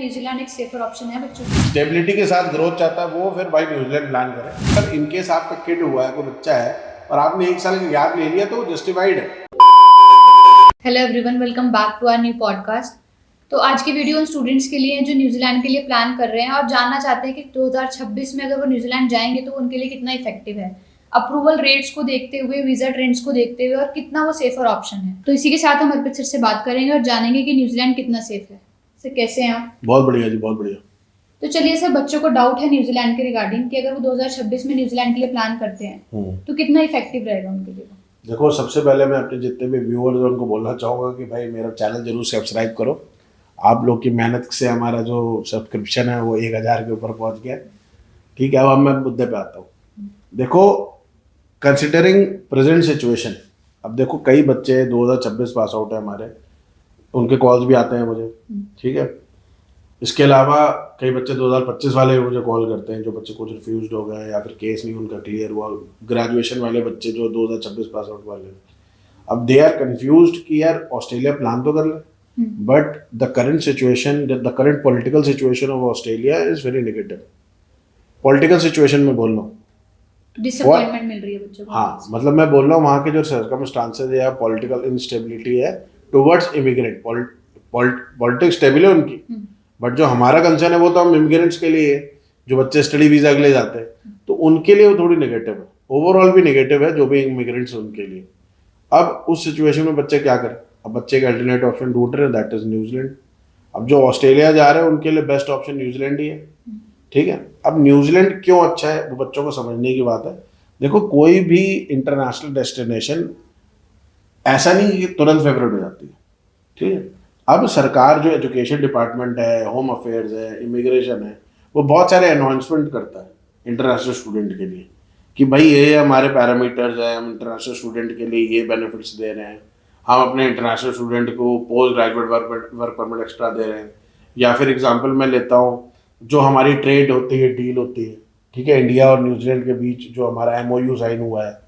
New Zealand एक safer option है बच्चों के लिए? स्टेबिलिटी के साथ ग्रोथ चाहता है वो फिर भाई न्यूजीलैंड प्लान करे। पर इनकेस आपका किड हुआ है, कोई बच्चा है और आपने 1 साल का गैप ले लिया तो वो जस्टिफाइड है। Hello everyone, welcome back to our new podcast. तो आज की वीडियो उन स्टूडेंट्स के लिए है जो न्यूजीलैंड के लिए प्लान कर रहे हैं और जानना चाहते हैं कि 2026 में अगर वो न्यूजीलैंड जाएंगे तो उनके लिए कितना इफेक्टिव है, अप्रूवल रेट्स को देखते हुए, वीजा ट्रेंड्स को देखते हुए, और कितना वो सेफर ऑप्शन है। तो इसी के साथ हम अर्पित सर से बात करेंगे और जानेंगे कि न्यूजीलैंड कितना सेफ है। सर कैसे हैं आप? बहुत बढ़िया जी, बहुत बढ़िया। तो चलिए सर, बच्चों को डाउट है न्यूजीलैंड के रिगार्डिंग कि अगर वो 2026 में न्यूजीलैंड के लिए प्लान करते हैं तो कितना इफेक्टिव रहेगा उनके लिए? देखो, सबसे पहले मैं अपने जितने भी व्यूअर्स हैं उनको बोलना चाहूँगा कि भाई मेरा चैनल जरूर सब्सक्राइब करो। आप लोग की मेहनत से हमारा जो सब्सक्रिप्शन है वो 1000 के ऊपर पहुँच गया। ठीक है, अब मैं मुद्दे पे आता हूँ। देखो, कंसिडरिंग प्रेजेंट सिचुएशन, अब देखो कई बच्चे 2026 पास आउट है हमारे, उनके कॉल्स भी आते हैं मुझे। ठीक है, इसके अलावा कई बच्चे 2025 वाले मुझे कॉल करते हैं, जो बच्चे कुछ रिफ्यूज्ड हो गए या फिर केस नहीं उनका क्लियर हुआ। ग्रेजुएशन वाले बच्चे जो 2026 पास आउट वाले, अब दे आर कंफ्यूज्ड कि यार ऑस्ट्रेलिया प्लान तो कर ले, but the current situation, the current political situation of Australia is very negative. Political situation में बोल रहा हूँ, डिसअपॉइंटमेंट मिल रही है बच्चों को। हाँ, मतलब मैं बोल रहा हूँ वहाँ के जो सर्कमस्टांसेस या पॉलिटिकल इंस्टेबिलिटी है टुवर्ड्स इमिग्रेंट, पॉलिटिक्स स्टेबल है उनकी, बट जो हमारा कंसर्न है वो तो हम इमिग्रेंट्स के लिए है, जो बच्चे स्टडी वीजा के लिए जाते हैं, तो उनके लिए वो थोड़ी नेगेटिव है। ओवरऑल भी नेगेटिव है जो भी इमिग्रेंट्स उनके लिए। अब उस सिचुएशन में बच्चे क्या करें? अब बच्चे का अल्टरनेट ऑप्शन ढूंढ रहे हैं, दैट इज न्यूजीलैंड। अब जो ऑस्ट्रेलिया जा रहे हैं उनके लिए बेस्ट ऑप्शन न्यूजीलैंड ही है। ठीक है, अब न्यूजीलैंड क्यों अच्छा है वो बच्चों को समझने की बात है। देखो, कोई भी इंटरनेशनल डेस्टिनेशन ऐसा नहीं कि तुरंत फेवरेट हो जाती है। ठीक है, अब सरकार जो एजुकेशन डिपार्टमेंट है, होम अफेयर्स है, इमिग्रेशन है, वो बहुत सारे अनाउंसमेंट करता है इंटरनेशनल स्टूडेंट के लिए कि भाई ये हमारे पैरामीटर्स हैं, हम इंटरनेशनल स्टूडेंट के लिए ये बेनिफिट्स दे रहे हैं, हम अपने इंटरनेशनल स्टूडेंट को post graduate work permit extra दे रहे हैं। या फिर एग्जांपल मैं लेता हूँ, जो हमारी ट्रेड होती है, डील होती है, ठीक है, इंडिया और न्यूजीलैंड के बीच जो हमारा MOU साइन हुआ है,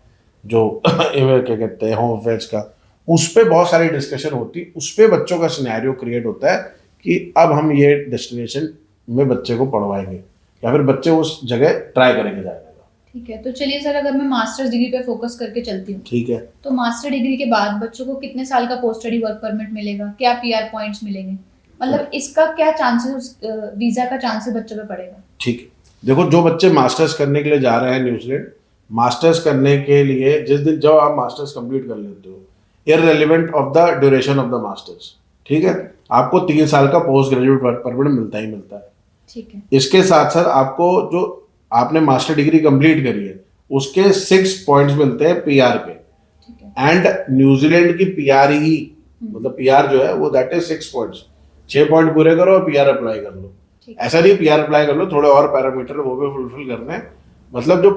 जो क्या कहते हैं होम अफेयर्स का, उस पर बहुत सारी डिस्कशन होती, उस पर बच्चों का सिनेरियो क्रिएट होता है कि अब हम ये डेस्टिनेशन में बच्चे को पढ़वाएंगे या फिर बच्चे उस जगह ट्राई करेंगे जाने का। ठीक है, तो चलिए सर, अगर मैं मास्टर्स डिग्री पे फोकस करके चलती हूँ, ठीक है, तो मास्टर डिग्री के बाद बच्चों को कितने साल का पोस्ट स्टडी वर्क परमिट मिलेगा? क्या PR पॉइंट्स मिलेंगे? मतलब इसका क्या चांसेस, वीजा का चांसेस बच्चों पे पड़ेगा? ठीक है। देखो, जो बच्चे मास्टर्स करने के लिए जा रहे हैं न्यूजीलैंड, मास्टर्स करने के लिए जिस दिन जब आप मास्टर्स कंप्लीट कर लेते हो, irrelevant of the duration of the masters, ठीक है, आपको 3 साल का पोस्ट ग्रेजुएट वर्क परमिट मिलता ही मिलता है। ठीक है, इसके इसके साथ साथ आपको जो आपने मास्टर डिग्री कंप्लीट करी है उसके 6 पॉइंट्स मिलते हैं PR के। ठीक है, एंड न्यूजीलैंड की PR ही, मतलब PR जो है वो दैट इज 6 पॉइंट्स। 6 पॉइंट पूरे करो और PR अप्लाई कर लो। ठीक ऐसा नहीं PR अप्लाई कर लो, थोड़े और पैरामीटर वो भी फुलफिल करने हैं। मतलब जो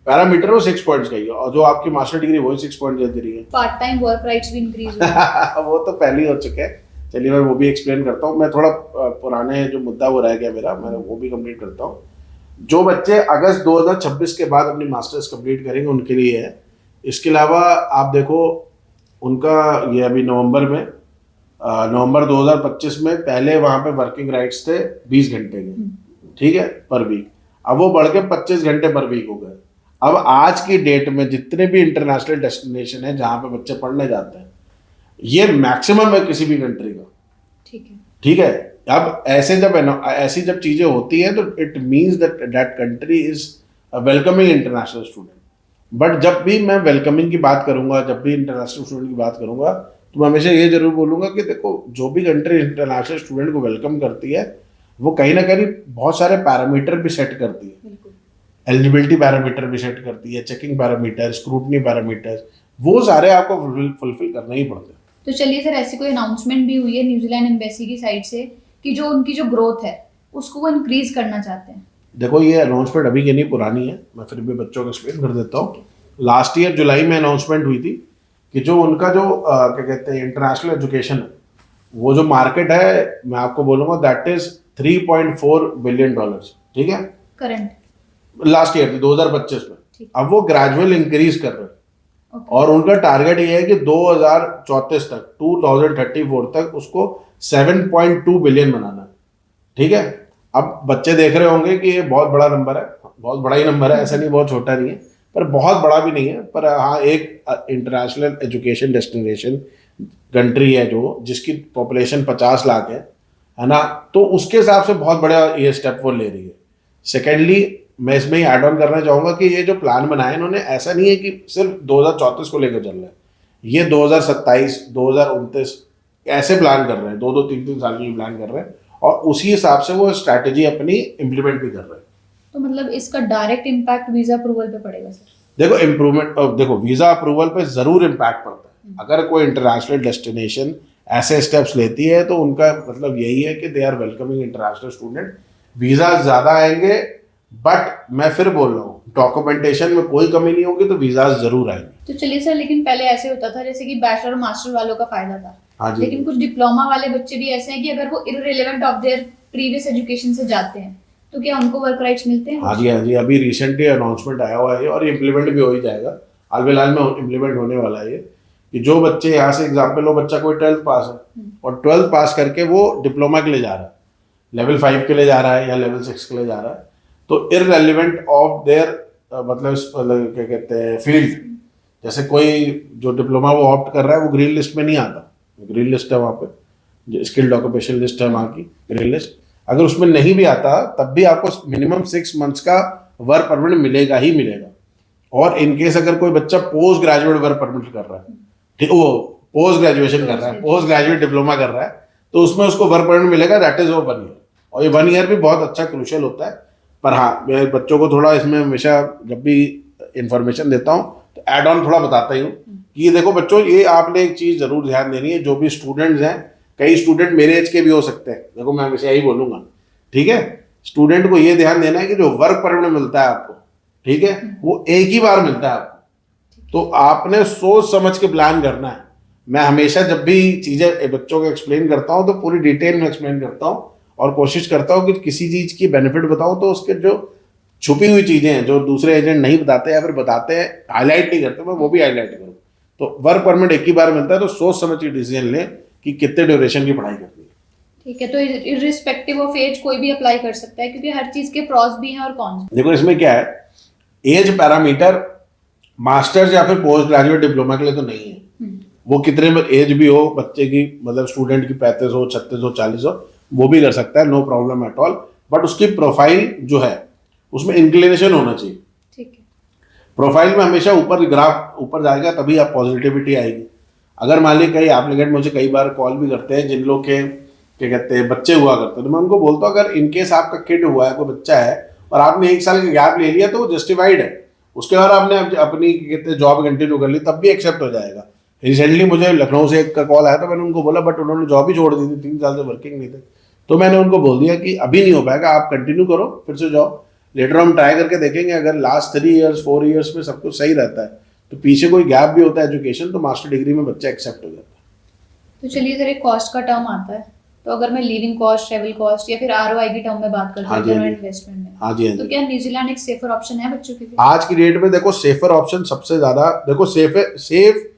पैरामीटर वो 6 पॉइंट्स का ही है, और जो आपकी मास्टर डिग्री वही 6 पॉइंट देती रही है। पार्ट टाइम वर्क राइट्स भी इंक्रीज हुए। वो तो पहले ही हो चुके हैं। चलिए मैं वो भी एक्सप्लेन करता हूँ। मैं थोड़ा पुराने जो मुद्दा वो रह गया मेरा, मैं वो भी कंप्लीट करता हूँ। जो बच्चे अगस्त 2026 के बाद अपनी मास्टर्स कंप्लीट करेंगे उनके लिए है। इसके अलावा आप देखो, उनका ये अभी नवंबर 2025 में पहले वहाँ पे वर्किंग राइट्स थे 20 घंटे के, ठीक है, पर वीक। अब वो बढ़ के 25 घंटे पर वीक हो गए। अब आज की डेट में जितने भी इंटरनेशनल डेस्टिनेशन है जहाँ पे बच्चे पढ़ने जाते हैं, ये मैक्सिमम है किसी भी कंट्री का। ठीक है, ठीक है, अब ऐसी जब चीजें होती हैं तो it means that country is welcoming international student. But जब भी मैं वेलकमिंग की बात करूंगा, जब भी इंटरनेशनल स्टूडेंट की बात करूंगा, तो मैं हमेशा ये जरूर बोलूंगा कि देखो, जो भी कंट्री इंटरनेशनल स्टूडेंट को वेलकम करती है वो कहीं ना कहीं बहुत सारे पैरामीटर भी सेट करती है। बिल्कुल। एलिजिबिलिटी पैरामीटर भी सेट करती है, चेकिंग पैरामीटर, स्क्रूटनी पैरामीटर, वो सारे आपको फुलफिल करने ही पड़ते हैं। तो चलिए सर, ऐसी कोई अनाउंसमेंट भी हुई है न्यूजीलैंड एम्बेसी की साइड से कि जो उनकी जो ग्रोथ है उसको वो इंक्रीज करना चाहते हैं? देखो, ये अनाउंसमेंट अभी की नहीं, पुरानी है, मैं फिर भी बच्चों को एक्सप्लेन कर देता हूँ। लास्ट ईयर जुलाई में अनाउंसमेंट हुई थी कि जो उनका जो क्या कहते हैं इंटरनेशनल एजुकेशन है, वो जो मार्केट है मैं आपको बोलूँगा दैट इज $3.4 बिलियन। ठीक है, करंट लास्ट ईयर 2025 में। अब वो ग्रेजुअल इंक्रीज कर रहे हैं। Okay. और उनका टारगेट ये है कि 2034 तक 2034 तक उसको 7.2 बिलियन बनाना है। ठीक है। अब बच्चे देख रहे होंगे कि ये बहुत बड़ा नंबर है, बहुत बड़ा ही नंबर है, ऐसा नहीं बहुत छोटा नहीं है, पर बहुत बड़ा भी नहीं है, पर हाँ एक इंटरनेशनल एजुकेशन डेस्टिनेशन कंट्री है जो जिसकी पॉपुलेशन 50 लाख है ना, तो उसके हिसाब से बहुत बड़ा ये स्टेप वो ले रही है। सेकेंडली मैं इसमें ही ऐड ऑन करना चाहूँगा कि ये जो प्लान बनाया है इन्होंने, ऐसा नहीं है कि सिर्फ 2034 को लेकर चल रहा है, ये 2027 2029 ऐसे प्लान कर रहे हैं, 2 2 3 3 साल की प्लान कर रहे हैं, और उसी हिसाब से वो स्ट्रैटेजी अपनी इम्प्लीमेंट भी कर रहे हैं। तो मतलब इसका डायरेक्ट इम्पैक्ट वीजा अप्रूवल पे पड़ेगा सर? देखो इम्प्रूवमेंट, देखो वीजा अप्रूवल पे जरूर इम्पैक्ट पड़ता है। अगर कोई इंटरनेशनल डेस्टिनेशन ऐसे स्टेप्स लेती है तो उनका मतलब यही है कि they are welcoming international student. Visa ज्यादा आएंगे, बट मैं फिर बोल रहा हूँ डॉक्यूमेंटेशन में कोई कमी नहीं होगी तो वीजा जरूर आएंगे। तो चलिए सर, लेकिन पहले ऐसे होता था जैसे कि बैचलर और मास्टर वालों का फायदा था, हाँ जी। लेकिन कुछ डिप्लोमा वाले बच्चे भी ऐसे हैं कि अगर वो irrelevant of their previous education से जाते हैं तो क्या उनको वर्क राइट्स मिलते हैं? हाँ जी, हाँ जी, अभी रिसेंटली अनाउंसमेंट आया हुआ है और इम्प्लीमेंट भी हो ही जाएगा, हाल फिलहाल में इम्प्लीमेंट होने वाला है ये, कि जो बच्चे यहाँ से एग्जाम्पल लो, बच्चा कोई 12th पास है और 12th पास करके वो डिप्लोमा के लिए जा रहा है, लेवल 5 के लिए जा रहा है या लेवल 6 के लिए जा रहा है, तो इररिलेवेंट ऑफ देयर मतलब क्या कहते हैं फील्ड, जैसे कोई जो डिप्लोमा वो ऑप्ट कर रहा है वो ग्रीन लिस्ट में नहीं आता, ग्रीन लिस्ट है वहाँ पे, स्किल्ड ऑक्यूपेशन लिस्ट है वहाँ की ग्रीन लिस्ट, अगर उसमें नहीं भी आता तब भी आपको मिनिमम 6 मंथ्स का वर्क परमिट मिलेगा ही मिलेगा। और इनकेस अगर कोई बच्चा पोस्ट ग्रेजुएट वर्क परमिट कर रहा है, ठीक, वो पोस्ट ग्रेजुएशन कर रहा है, पोस्ट ग्रेजुएट डिप्लोमा कर रहा है, तो उसमें उसको वर्क परमिट मिलेगा, दैट इज ऑफ 1 ईयर, और ये 1 ईयर भी बहुत अच्छा क्रूशियल होता है। पर हाँ, मैं बच्चों को थोड़ा इसमें हमेशा जब भी इंफॉर्मेशन देता हूँ तो एड ऑन थोड़ा बताता ही हूँ कि देखो बच्चों, ये आपने एक चीज़ जरूर ध्यान देनी है, जो भी स्टूडेंट्स हैं, कई स्टूडेंट मेरे एज के भी हो सकते हैं, देखो मैं हमेशा यही बोलूँगा, ठीक है, स्टूडेंट को ये ध्यान देना है कि जो वर्क परमिट मिलता है आपको, ठीक है, वो एक ही बार मिलता है आपको, तो आपने सोच समझ के प्लान करना है। मैं हमेशा जब भी चीज़ें बच्चों को एक्सप्लेन करता हूँ तो पूरी डिटेल में एक्सप्लेन करता हूँ और कोशिश करता हूँ कि किसी चीज़ की बेनिफिट बताऊँ तो उसके जो छुपी हुई चीज़ें हैं जो दूसरे एजेंट नहीं बताते या फिर बताते हैं, हाईलाइट नहीं करते, मैं वो भी हाईलाइट करूँ। तो वर्क परमिट एक ही बार मिलता है, तो सोच समझ के डिसीजन लें कि कितने ड्यूरेशन की पढ़ाई करनी है। ठीक है, तो इररिस्पेक्टिव ऑफ एज कोई भी अप्लाई कर सकता है, क्योंकि हर चीज के प्रॉस भी हैं और कॉन्स भी। देखो इसमें क्या है, एज पैरामीटर मास्टर्स या फिर पोस्ट ग्रेजुएट डिप्लोमा के लिए तो नहीं है, वो कितने एज भी हो बच्चे की, मतलब स्टूडेंट की 35 हो 36 हो 40 हो, वो भी कर सकता है, no problem at all, but उसकी प्रोफाइल जो है उसमें इंक्लिनेशन होना चाहिए। ठीक है, प्रोफाइल में हमेशा ऊपर ग्राफ ऊपर जाएगा तभी आप पॉजिटिविटी आएगी। अगर मान ली कई एप्लीकेंट मुझे कई बार कॉल भी करते हैं जिन लोग के क्या कहते हैं बच्चे हुआ करते हैं, तो मैं उनको बोलता हूँ अगर इनकेस आपका किड हुआ है, कोई बच्चा है और आपने 1 साल का गैप ले लिया तो वो जस्टिफाइड है, उसके बाद आपने अपनी कहते हैं जॉब कंटिन्यू कर ली तब भी एक्सेप्ट हो जाएगा। रिसेंटली मुझे लखनऊ से एक का कॉल आया था, मैंने उनको बोला, बट उन्होंने जॉब ही छोड़ दी थी, 3 साल से वर्किंग नहीं थे, तो मैंने उनको बोल दिया कि अभी नहीं हो पाएगा, आप कंटिन्यू करो, फिर से जॉब लेटर हम ट्राई करके देखेंगे, अगर लास्ट 3 इयर्स 4 इयर्स में सब कुछ सही रहता है तो पीछे कोई गैप भी होता है एजुकेशन, तो मास्टर डिग्री में बच्चा एक्सेप्ट हो जाता है। तो चलिए सर, एक कॉस्ट का टर्म आता है, तो अगर मैं लिविंग कॉस्ट, ट्रेवल कॉस्ट या फिर आरओआई की टर्म में बात करती हूँ रिटर्न ऑन इन्वेस्टमेंट में, हाँ जी, हाँ तो जी। क्या न्यूजीलैंड एक सेफर ऑप्शन है बच्चों के लिए? आज की डेट में देखो सेफर ऑप्शन सबसे ज्यादा, देखो सेफ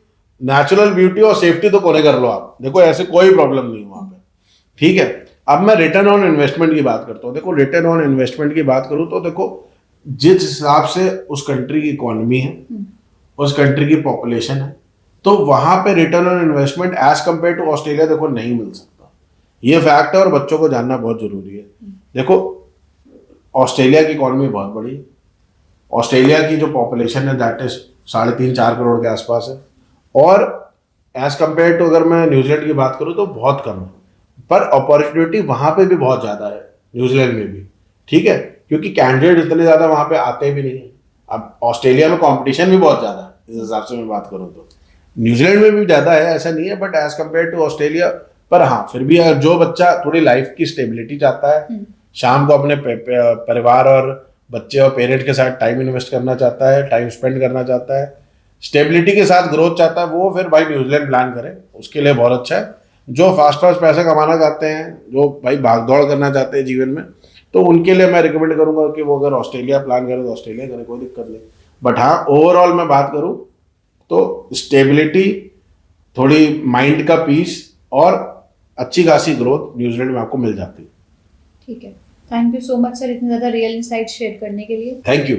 नेचुरल ब्यूटी और सेफ्टी तो कोने कर लो आप, देखो ऐसे कोई प्रॉब्लम नहीं वहां पे, ठीक है। अब मैं रिटर्न ऑन इन्वेस्टमेंट की बात करता हूँ, देखो रिटर्न ऑन इन्वेस्टमेंट की बात करूँ तो देखो जिस हिसाब से उस कंट्री की इकोनॉमी है, उस कंट्री की पॉपुलेशन है, तो वहां पे return on investment as compare to Australia देखो नहीं मिल सकता, ये फैक्ट है और बच्चों को जानना बहुत जरूरी है। देखो ऑस्ट्रेलिया की इकोनॉमी बहुत बड़ी है, ऑस्ट्रेलिया की जो पॉपुलेशन है दैट इज 3.5-4 करोड़ के आसपास है, और एज कंपेयर टू अगर मैं न्यूजीलैंड की बात करूँ तो बहुत कम है, पर अपॉर्चुनिटी वहां पे भी बहुत ज़्यादा है न्यूजीलैंड में भी, ठीक है, क्योंकि कैंडिडेट इतने ज़्यादा वहां पे आते भी नहीं है। अब ऑस्ट्रेलिया में कंपटीशन भी बहुत ज़्यादा है, इस हिसाब से मैं बात करूँ तो न्यूजीलैंड में भी ज़्यादा है, ऐसा नहीं है, but as compare to Australia, पर हाँ फिर भी अगर जो बच्चा थोड़ी लाइफ की स्टेबिलिटी चाहता है, शाम को अपने परिवार और बच्चे और पेरेंट के साथ टाइम इन्वेस्ट करना चाहता है, टाइम स्पेंड करना चाहता है, स्टेबिलिटी के साथ ग्रोथ चाहता है, वो फिर भाई न्यूजीलैंड प्लान करे, उसके लिए बहुत अच्छा है। जो फास्ट पैसा कमाना चाहते हैं, जो भाई भाग दौड़ करना चाहते हैं जीवन में, तो उनके लिए मैं रिकमेंड करूंगा कि वो अगर ऑस्ट्रेलिया प्लान करें तो ऑस्ट्रेलिया करें, कोई दिक्कत नहीं। बट हाँ ओवरऑल मैं बात करूँ तो स्टेबिलिटी, थोड़ी माइंड का पीस और अच्छी खासी ग्रोथ न्यूजीलैंड में आपको मिल जाती है। ठीक है, thank you so much sir इतने ज़्यादा रियल इंसाइट शेयर करने के लिए। Thank you.